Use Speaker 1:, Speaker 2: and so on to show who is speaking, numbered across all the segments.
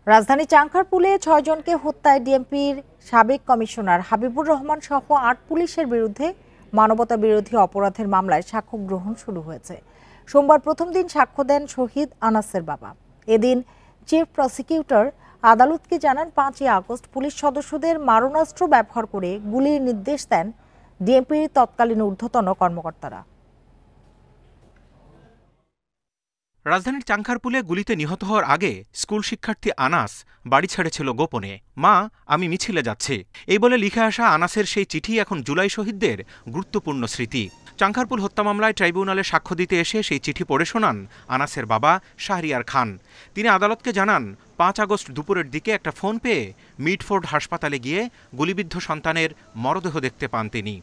Speaker 1: রাজধানী চাংখারপুলে ৬ জনকে হত্যায় ডিএমপির সাবেক কমিশনার হাবিবুর রহমান সহ ৮ পুলিশের বিরুদ্ধে মানবতা বিরোধী অপরাধের মামলায় সাক্ষ্য গ্রহণ শুরু হয়েছে। সোমবার প্রথম দিন সাক্ষ্য দেন শহীদ আনাসের বাবা। এদিন চিফ প্রসিকিউটর আদালতকে জানান ৫ই আগস্ট পুলিশ সদস্যদের মারণাস্ত্র ব্যবহার করে গুলির নির্দেশ দেন ডিএমপির তৎকালীন ঊর্ধ্বতন কর্মকর্তারা।
Speaker 2: রাজধানীর চাংখারপুলে গুলিতে নিহত হওয়ার আগে স্কুল শিক্ষার্থী আনাস বাড়ি ছেড়েছিল গোপনে। মা, আমি মিছিলে যাচ্ছি, এই বলে লিখে আসা আনাসের সেই চিঠি এখন জুলাই শহীদদের গুরুত্বপূর্ণ স্মৃতি। চাংখারপুল হত্যা মামলায় ট্রাইব্যুনালে সাক্ষ্য দিতে এসে সেই চিঠি পড়ে শোনান আনাসের বাবা শাহরিয়ার খান। তিনি আদালতকে জানান ৫ আগস্ট দুপুরের দিকে একটা ফোন পেয়ে মিডফোর্ড হাসপাতালে গিয়ে গুলিবিদ্ধ সন্তানের মরদেহ দেখতে পান তিনি।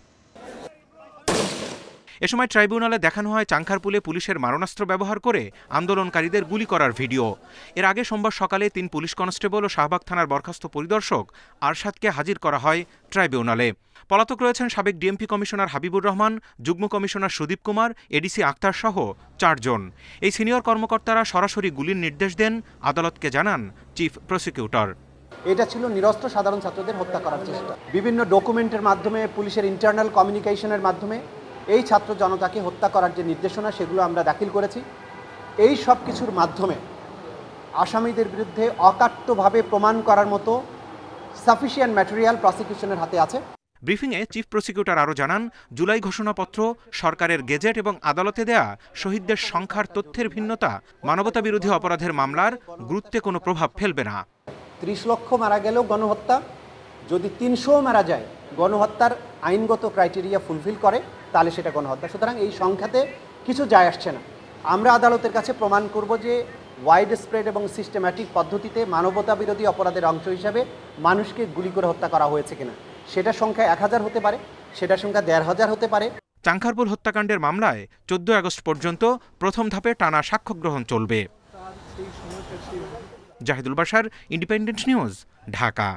Speaker 2: এ সময় ট্রাইব্যুনালে দেখানো হয় চাংখারপুলে পুলিশের মারণাস্ত্র ব্যবহার করে আন্দোলনকারীদের গুলি করার ভিডিও। এর আগে সোমবার সকালে ৩ পুলিশ কনস্টেবল ও শাহবাগ থানার বরখাস্ত পরিদর্শক আরশাদকে হাজির করা হয় ট্রাইব্যুনালে। পলাতক রয়েছেন সাবেক ডিএমপি কমিশনার হাবিবুর রহমান, যুগ্ম কমিশনার সুদীপ কুমার, এডিসি আক্তার সহ ৪ জন। এই সিনিয়র কর্মকর্তারা সরাসরি গুলির নির্দেশ দেন, আদালতকে জানান চিফ প্রসিকিউটর।
Speaker 3: এটা ছিল নিরস্ত্র সাধারণ ছাত্রদের হত্যা করার চেষ্টা। বিভিন্ন ডকুমেন্টের মাধ্যমে, পুলিশের ইন্টারনাল কমিউনিকেশনের মাধ্যমে এই ছাত্র জনতাকে হত্যা করার যে নির্দেশনা সেগুলো আমরা দাখিল করেছি। এই সব কিছুর মাধ্যমে আসামিদের বিরুদ্ধে অকাট্যভাবে প্রমাণ করার মতো সাফিসিয়েন্ট ম্যাটেরিয়াল প্রসিকিউশনের হাতে আছে।
Speaker 2: ব্রিফিংয়ে চিফ প্রসিকিউটর আরও জানান, জুলাই ঘোষণাপত্র, সরকারের গেজেট এবং আদালতে দেয়া শহীদদের সংখ্যার তথ্যের ভিন্নতা মানবতা বিরোধী অপরাধের মামলার গুরুত্বে কোনো প্রভাব ফেলবে না।
Speaker 3: ৩০ লক্ষ মারা গেলেও গণহত্যা, যদি ৩০০ মারা যায় গণহত্যার আইনগত ক্রাইটেরিয়া ফুলফিল করে তাহলে সেটা গণহত্যা। সুতরাং এই সংখ্যাতে কিছু যায় আসছে না। আমরা আদালতের কাছে প্রমাণ করব যে ওয়াইড স্প্রেড এবং সিস্টেম্যাটিক পদ্ধতিতে মানবতা বিরোধী অপরাধের অংশ হিসাবে মানুষকে গুলি করে হত্যা করা হয়েছে কিনা। সেটার সংখ্যা ১,০০০ হতে পারে, সেটার সংখ্যা ১,৫০০ হতে পারে।
Speaker 2: চাংখারপুল হত্যাকাণ্ডের মামলায় ১৪ আগস্ট পর্যন্ত প্রথম ধাপে টানা সাক্ষ্য গ্রহণ চলবে। Zahidul Bashar, Independent News, Dhaka.